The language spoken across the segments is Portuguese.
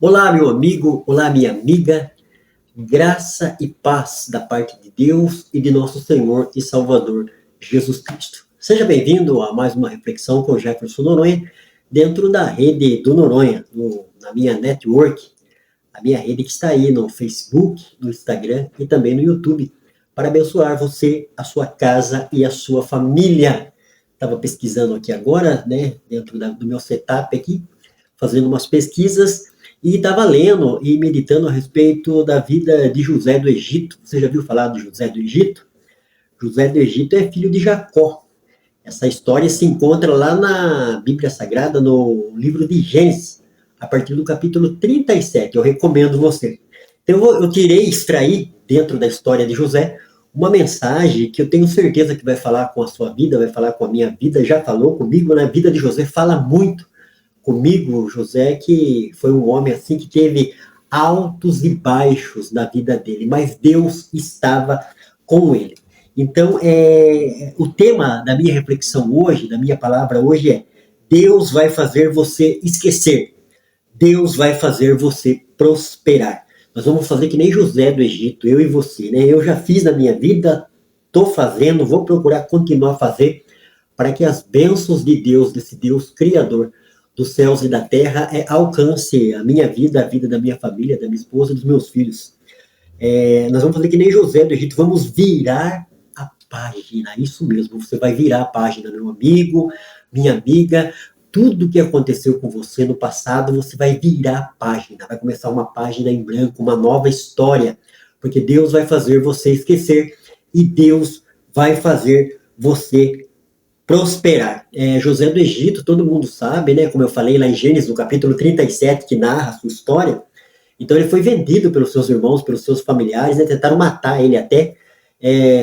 Olá, meu amigo, olá, minha amiga, graça e paz da parte de Deus e de nosso Senhor e Salvador Jesus Cristo. Seja bem-vindo a mais uma reflexão com Jefferson Noronha, dentro da rede do Noronha, na minha network, a minha rede que está aí no Facebook, no Instagram e também no YouTube, para abençoar você, a sua casa e a sua família. Estava pesquisando aqui agora, né, dentro do meu setup aqui, fazendo umas pesquisas e estava lendo e meditando a respeito da vida de José do Egito. Você já viu falar de José do Egito? José do Egito é filho de Jacó. Essa história se encontra lá na Bíblia Sagrada, no livro de Gênesis, a partir do capítulo 37. Eu recomendo você. Então eu extrair dentro da história de José uma mensagem que eu tenho certeza que vai falar com a sua vida, vai falar com a minha vida, já falou comigo, né? A vida de José fala muito comigo. José, que foi um homem assim que teve altos e baixos na vida dele, mas Deus estava com ele. Então, o tema da minha reflexão hoje, da minha palavra hoje é: Deus vai fazer você esquecer. Deus vai fazer você prosperar. Nós vamos fazer que nem José do Egito, eu e você, né? Eu já fiz na minha vida, estou fazendo, vou procurar continuar a fazer, para que as bênçãos de Deus, desse Deus Criador dos céus e da terra, alcance a minha vida, a vida da minha família, da minha esposa e dos meus filhos. Nós vamos fazer que nem José do Egito, vamos virar a página, isso mesmo, você vai virar a página, meu amigo, minha amiga. Tudo que aconteceu com você no passado, você vai virar a página, vai começar uma página em branco, uma nova história, porque Deus vai fazer você esquecer e Deus vai fazer você prosperar. José do Egito, todo mundo sabe, né? Como eu falei lá em Gênesis, no capítulo 37, que narra a sua história. Então ele foi vendido pelos seus irmãos, pelos seus familiares, né? Tentaram matar ele até,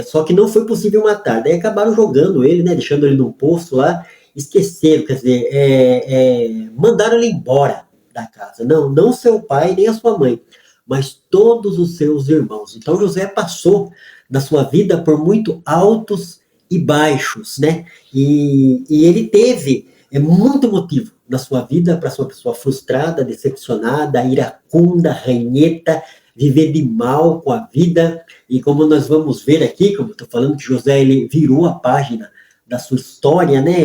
só que não foi possível matar. Daí acabaram jogando ele, né? Deixando ele num poço lá, esqueceram, quer dizer, mandaram ele embora da casa. Não seu pai nem a sua mãe, mas todos os seus irmãos. Então José passou na sua vida por muito altos e baixos, né? E ele teve muito motivo na sua vida para ser uma pessoa frustrada, decepcionada, iracunda, ranheta, viver de mal com a vida. E como nós vamos ver aqui, como eu estou falando, que José ele virou a página da sua história, né?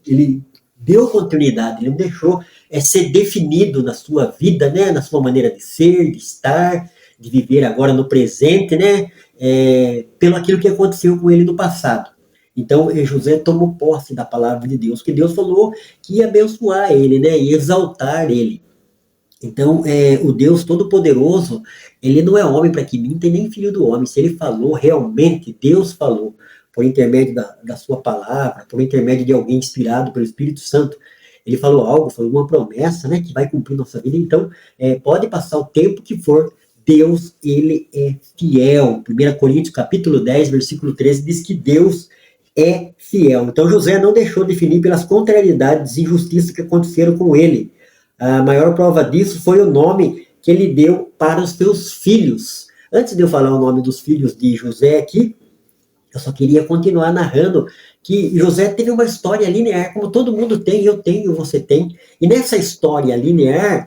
Ele deu continuidade, ele não deixou ser definido na sua vida, né? Na sua maneira de ser, de estar, de viver agora no presente, né? Pelo aquilo que aconteceu com ele no passado. Então, José tomou posse da palavra de Deus, que Deus falou que ia abençoar ele, né? Ia exaltar ele. Então, o Deus Todo-Poderoso, ele não é homem para que minta e nem filho do homem. Se ele falou, realmente, Deus falou, por intermédio da sua palavra, por intermédio de alguém inspirado pelo Espírito Santo, ele falou algo, falou uma promessa, né, que vai cumprir nossa vida. Então, pode passar o tempo que for, Deus, ele é fiel. 1 Coríntios, capítulo 10, versículo 13, diz que Deus é fiel. Então, José não deixou de definir pelas contrariedades e injustiças que aconteceram com ele. A maior prova disso foi o nome que ele deu para os seus filhos. Antes de eu falar o nome dos filhos de José aqui, eu só queria continuar narrando que José teve uma história linear, como todo mundo tem, eu tenho, você tem. E nessa história linear,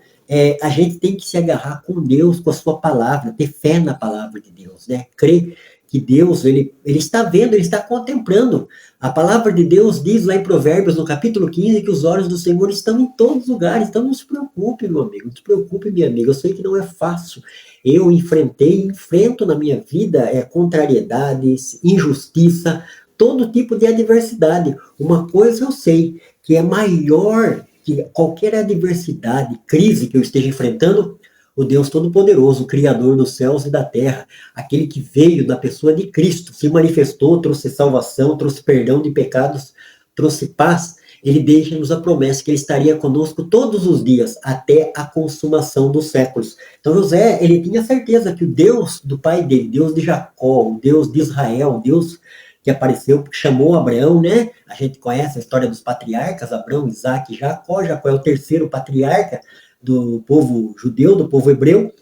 a gente tem que se agarrar com Deus, com a sua palavra, ter fé na palavra de Deus, né? Crer que Deus, ele está vendo, ele está contemplando. A palavra de Deus diz lá em Provérbios, no capítulo 15, que os olhos do Senhor estão em todos os lugares. Então não se preocupe, meu amigo, não se preocupe, minha amiga. Eu sei que não é fácil. Eu enfrento na minha vida contrariedades, injustiça, todo tipo de adversidade. Uma coisa eu sei, que é maior que qualquer adversidade, crise que eu esteja enfrentando, o Deus Todo-Poderoso, o Criador dos céus e da terra, aquele que veio da pessoa de Cristo, se manifestou, trouxe salvação, trouxe perdão de pecados, trouxe paz. Ele deixa-nos a promessa que ele estaria conosco todos os dias, até a consumação dos séculos. Então José, ele tinha certeza que o Deus do pai dele, Deus de Jacó, o Deus de Israel, o Deus que apareceu, que chamou Abraão, né? A gente conhece a história dos patriarcas, Abraão, Isaac e Jacó. Jacó é o terceiro patriarca do povo judeu, do povo hebreu.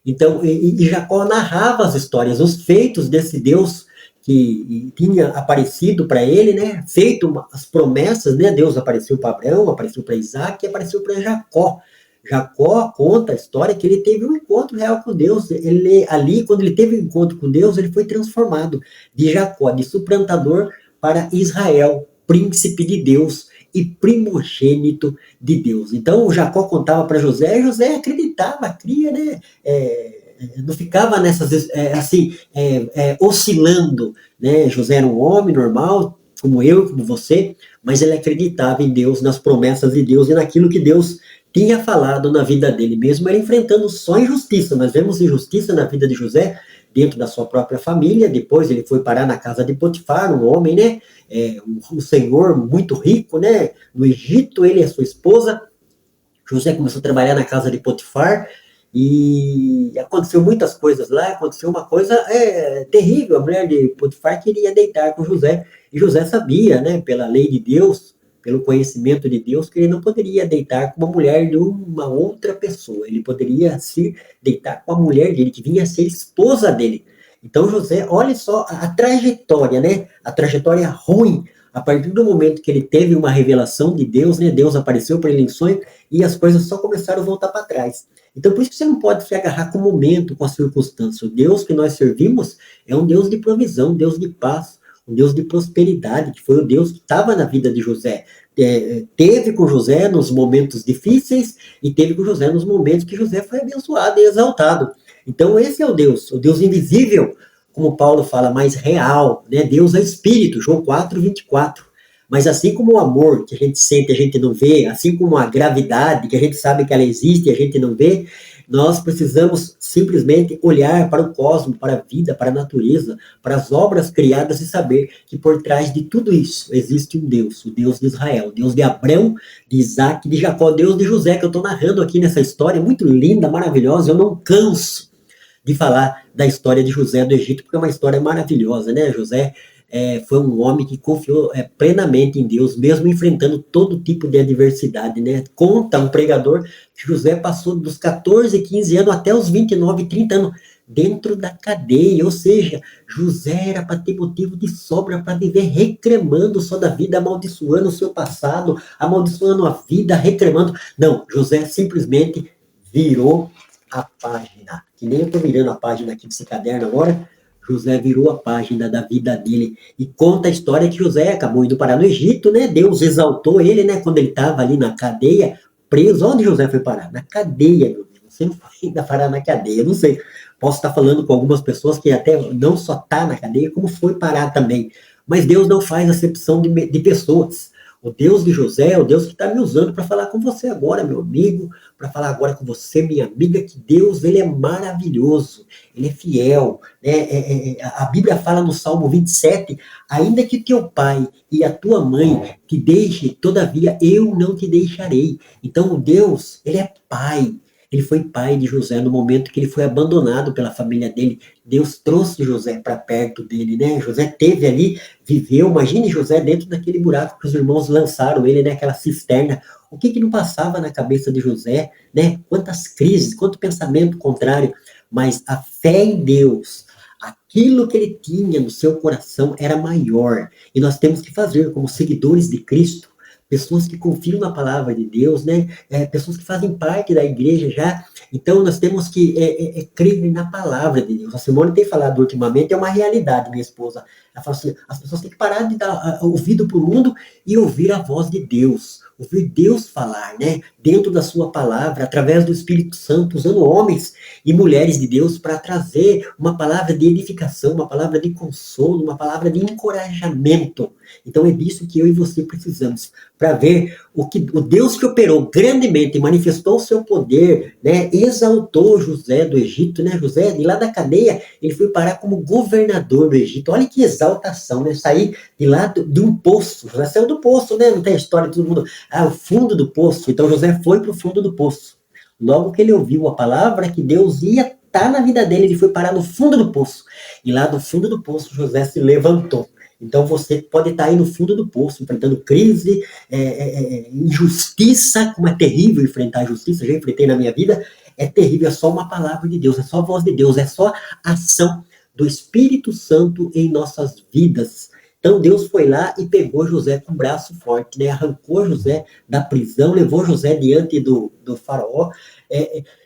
Então, e Jacó narrava as histórias, os feitos desse Deus que tinha aparecido para ele, né? Feito as promessas, né? Deus apareceu para Abraão, apareceu para Isaac e apareceu para Jacó. Jacó conta a história que ele teve um encontro real com Deus. Ele, ali, quando ele teve um encontro com Deus, ele foi transformado de Jacó, de suplantador, para Israel, príncipe de Deus e primogênito de Deus. Então, o Jacó contava para José, e José acreditava, cria, né? Não ficava nessas, oscilando, né? José era um homem normal, como eu, como você, mas ele acreditava em Deus, nas promessas de Deus e naquilo que Deus tinha falado na vida dele, mesmo ele enfrentando só injustiça. Nós vemos injustiça na vida de José, dentro da sua própria família. Depois ele foi parar na casa de Potifar, um homem, né, um senhor muito rico, né, no Egito, ele e a sua esposa. José começou a trabalhar na casa de Potifar, e aconteceu muitas coisas lá. Aconteceu uma coisa terrível. A mulher de Potifar queria deitar com José, e José sabia, né, pela lei de Deus, pelo conhecimento de Deus, que ele não poderia deitar com uma mulher de uma outra pessoa. Ele poderia se deitar com a mulher dele, que vinha a ser esposa dele. Então José, olha só a trajetória, né, a trajetória ruim. A partir do momento que ele teve uma revelação de Deus, né, Deus apareceu para ele em sonho, e as coisas só começaram a voltar para trás. Então, por isso que você não pode se agarrar com o momento, com a circunstância. O Deus que nós servimos é um Deus de provisão, um Deus de paz, um Deus de prosperidade, que foi o Deus que estava na vida de José. Teve com José nos momentos difíceis, e teve com José nos momentos que José foi abençoado e exaltado. Então, esse é o Deus invisível, como Paulo fala, mais real, né? Deus é espírito, João 4:24. Mas assim como o amor que a gente sente e a gente não vê, assim como a gravidade que a gente sabe que ela existe e a gente não vê, nós precisamos simplesmente olhar para o cosmos, para a vida, para a natureza, para as obras criadas, e saber que por trás de tudo isso existe um Deus, o Deus de Israel, o Deus de Abraão, de Isaac, de Jacó, o Deus de José, que eu estou narrando aqui nessa história muito linda, maravilhosa. Eu não canso de falar da história de José do Egito, porque é uma história maravilhosa, né? José foi um homem que confiou plenamente em Deus, mesmo enfrentando todo tipo de adversidade, né? Conta um pregador que José passou dos 14, 15 anos até os 29, 30 anos dentro da cadeia. Ou seja, José era para ter motivo de sobra para viver reclamando só da vida, amaldiçoando o seu passado, amaldiçoando a vida, reclamando. Não, José simplesmente virou a página. Que nem eu estou virando a página aqui desse caderno agora. José virou a página da vida dele, e conta a história que José acabou indo parar no Egito, né? Deus exaltou ele, né? Quando ele estava ali na cadeia, preso. Onde José foi parar? Na cadeia, meu Deus. Você não foi ainda parar na cadeia, eu não sei. Posso estar falando com algumas pessoas que até não só está na cadeia, como foi parar também. Mas Deus não faz acepção de pessoas. O Deus de José é o Deus que está me usando para falar com você agora, meu amigo, para falar agora com você, minha amiga, que Deus, ele é maravilhoso, ele é fiel, né? A Bíblia fala no Salmo 27, ainda que teu pai e a tua mãe te deixem, todavia eu não te deixarei. Então, Deus, ele é pai. Ele foi pai de José no momento que ele foi abandonado pela família dele. Deus trouxe José para perto dele, né? José teve ali, viveu. Imagine José dentro daquele buraco que os irmãos lançaram ele, né? Aquela cisterna. O que não passava na cabeça de José, né? Quantas crises, quanto pensamento contrário. Mas a fé em Deus, aquilo que ele tinha no seu coração era maior. E nós temos que fazer como seguidores de Cristo, pessoas que confiam na palavra de Deus, né? Pessoas que fazem parte da igreja já. Então, nós temos que crer na palavra de Deus. A Simone tem falado ultimamente, é uma realidade, minha esposa. Ela fala assim, as pessoas têm que parar de dar ouvido para o mundo e ouvir a voz de Deus. Ouvir Deus falar, né? Dentro da sua palavra, através do Espírito Santo, usando homens e mulheres de Deus para trazer uma palavra de edificação, uma palavra de consolo, uma palavra de encorajamento. Então é disso que eu e você precisamos, para ver o Deus que operou grandemente, manifestou o seu poder, né? Exaltou José do Egito, né? José, de lá da cadeia, ele foi parar como governador do Egito. Olha que exaltação, né? Sair de lá de um poço. José saiu do poço, né? Não tem a história de todo mundo. O fundo do poço. Então José foi para o fundo do poço. Logo que ele ouviu a palavra que Deus ia estar na vida dele, ele foi parar no fundo do poço. E lá do fundo do poço, José se levantou. Então você pode estar aí no fundo do poço, enfrentando crise, injustiça, como é terrível enfrentar a justiça, já enfrentei na minha vida, é terrível, é só uma palavra de Deus, é só a voz de Deus, é só a ação do Espírito Santo em nossas vidas. Então Deus foi lá e pegou José com o braço forte, né? Arrancou José da prisão, levou José diante do faraó,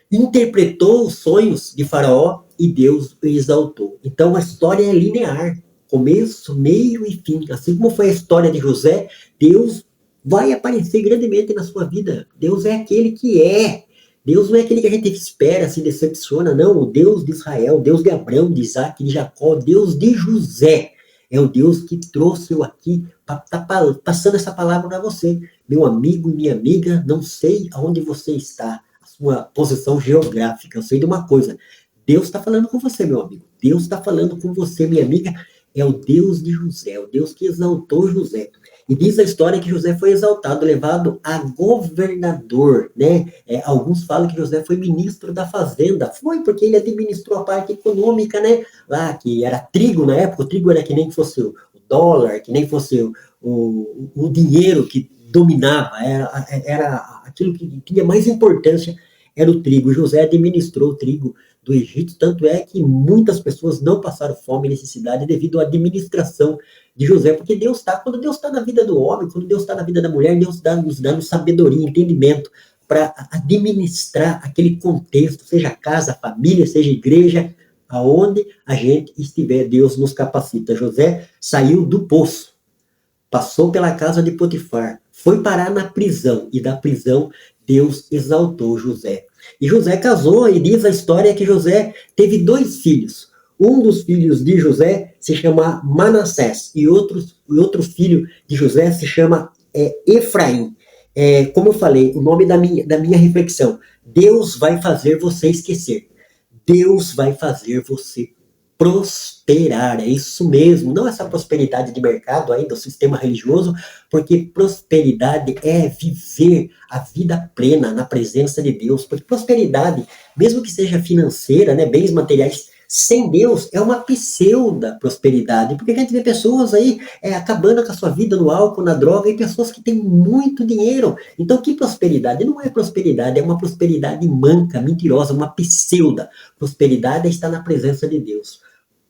interpretou os sonhos de faraó e Deus o exaltou. Então a história é linear, começo, meio e fim. Assim como foi a história de José, Deus vai aparecer grandemente na sua vida. Deus é aquele que é. Deus não é aquele que a gente espera, se decepciona, não. O Deus de Israel, o Deus de Abraão, de Isaac, de Jacó, o Deus de José. É o Deus que trouxe eu aqui para estar passando essa palavra para você. Meu amigo e minha amiga, não sei aonde você está, a sua posição geográfica. Eu sei de uma coisa. Deus está falando com você, meu amigo. Deus está falando com você, minha amiga. É o Deus de José, é o Deus que exaltou José. E diz a história que José foi exaltado, levado a governador, né? Alguns falam que José foi ministro da fazenda. Foi porque ele administrou a parte econômica, né? Lá, que era trigo na época, o trigo era que nem fosse o dólar, que nem fosse o dinheiro que dominava, era aquilo que tinha mais importância, era o trigo. José administrou o trigo do Egito, tanto é que muitas pessoas não passaram fome e necessidade devido à administração de José, porque Deus está, quando Deus está na vida do homem, quando Deus está na vida da mulher, Deus nos dá sabedoria, entendimento, para administrar aquele contexto, seja casa, família, seja igreja, aonde a gente estiver, Deus nos capacita. José saiu do poço, passou pela casa de Potifar, foi parar na prisão, e da prisão Deus exaltou José. E José casou, e diz a história que José teve 2 filhos. Um dos filhos de José se chama Manassés, e outro filho de José se chama Efraim. Como eu falei, o nome da minha reflexão: Deus vai fazer você esquecer. Deus vai fazer você prosperar, é isso mesmo, não essa prosperidade de mercado aí do sistema religioso, porque prosperidade é viver a vida plena na presença de Deus, porque prosperidade, mesmo que seja financeira, né, bens materiais, sem Deus é uma pseudo prosperidade, porque a gente vê pessoas aí acabando com a sua vida no álcool, na droga, e pessoas que têm muito dinheiro. Então, que prosperidade? Não é prosperidade, é uma prosperidade manca, mentirosa, uma pseudo. Prosperidade é estar na presença de Deus.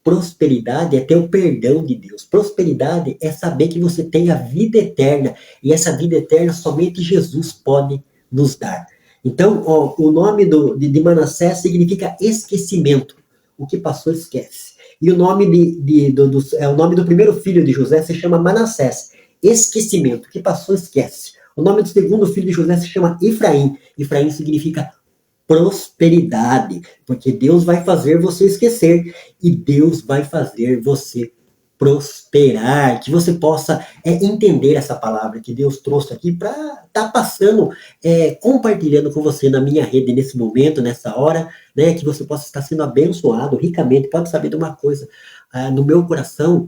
Prosperidade é ter o perdão de Deus. Prosperidade é saber que você tem a vida eterna, e essa vida eterna somente Jesus pode nos dar. Então, o nome de Manassés significa esquecimento. O que passou, esquece. E o nome o nome do primeiro filho de José se chama Manassés. Esquecimento. O que passou, esquece. O nome do segundo filho de José se chama Efraim. Efraim significa prosperidade, porque Deus vai fazer você esquecer e Deus vai fazer você prosperar, que você possa entender essa palavra que Deus trouxe aqui para estar passando, compartilhando com você na minha rede nesse momento, nessa hora, né, que você possa estar sendo abençoado ricamente. Pode saber de uma coisa, no meu coração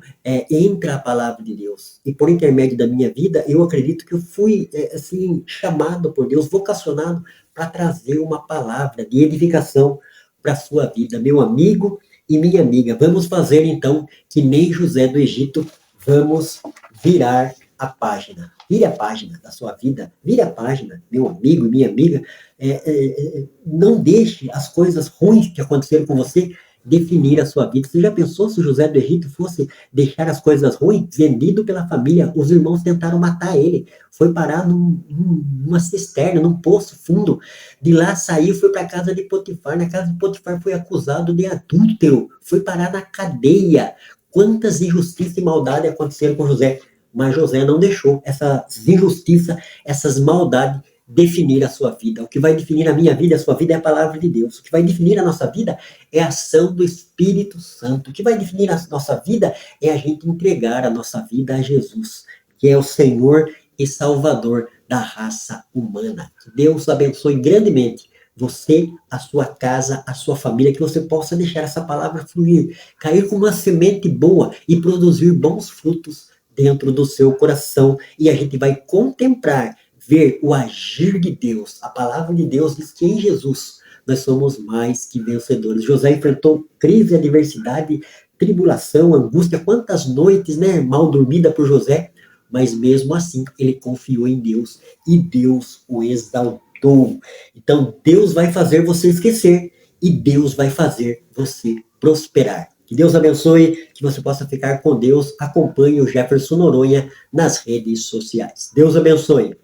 entra a palavra de Deus, e por intermédio da minha vida, eu acredito que eu fui assim, chamado por Deus, vocacionado para trazer uma palavra de edificação para a sua vida, meu amigo e minha amiga. Vamos fazer então que nem José do Egito, vamos virar a página. Vire a página da sua vida, vire a página, meu amigo e minha amiga. Não deixe as coisas ruins que aconteceram com você definir a sua vida. Você já pensou se José do Egito fosse deixar as coisas ruins? Vendido pela família, os irmãos tentaram matar ele, foi parar numa cisterna, num poço fundo, de lá saiu, foi para a casa de Potifar, na casa de Potifar foi acusado de adúltero, foi parar na cadeia. Quantas injustiças e maldade aconteceram com José, mas José não deixou essas injustiças, essas maldades definir a sua vida. O que vai definir a minha vida, a sua vida, é a palavra de Deus. O que vai definir a nossa vida é a ação do Espírito Santo. O que vai definir a nossa vida é a gente entregar a nossa vida a Jesus, que é o Senhor e Salvador da raça humana. Que Deus abençoe grandemente você, a sua casa, a sua família, que você possa deixar essa palavra fluir, cair como uma semente boa e produzir bons frutos dentro do seu coração. E a gente vai contemplar, ver o agir de Deus. A palavra de Deus diz que em Jesus nós somos mais que vencedores. José enfrentou crise, adversidade, tribulação, angústia, quantas noites, né, mal dormida por José, mas mesmo assim ele confiou em Deus e Deus o exaltou. Então Deus vai fazer você esquecer e Deus vai fazer você prosperar. Que Deus abençoe, que você possa ficar com Deus. Acompanhe o Jefferson Noronha nas redes sociais. Deus abençoe.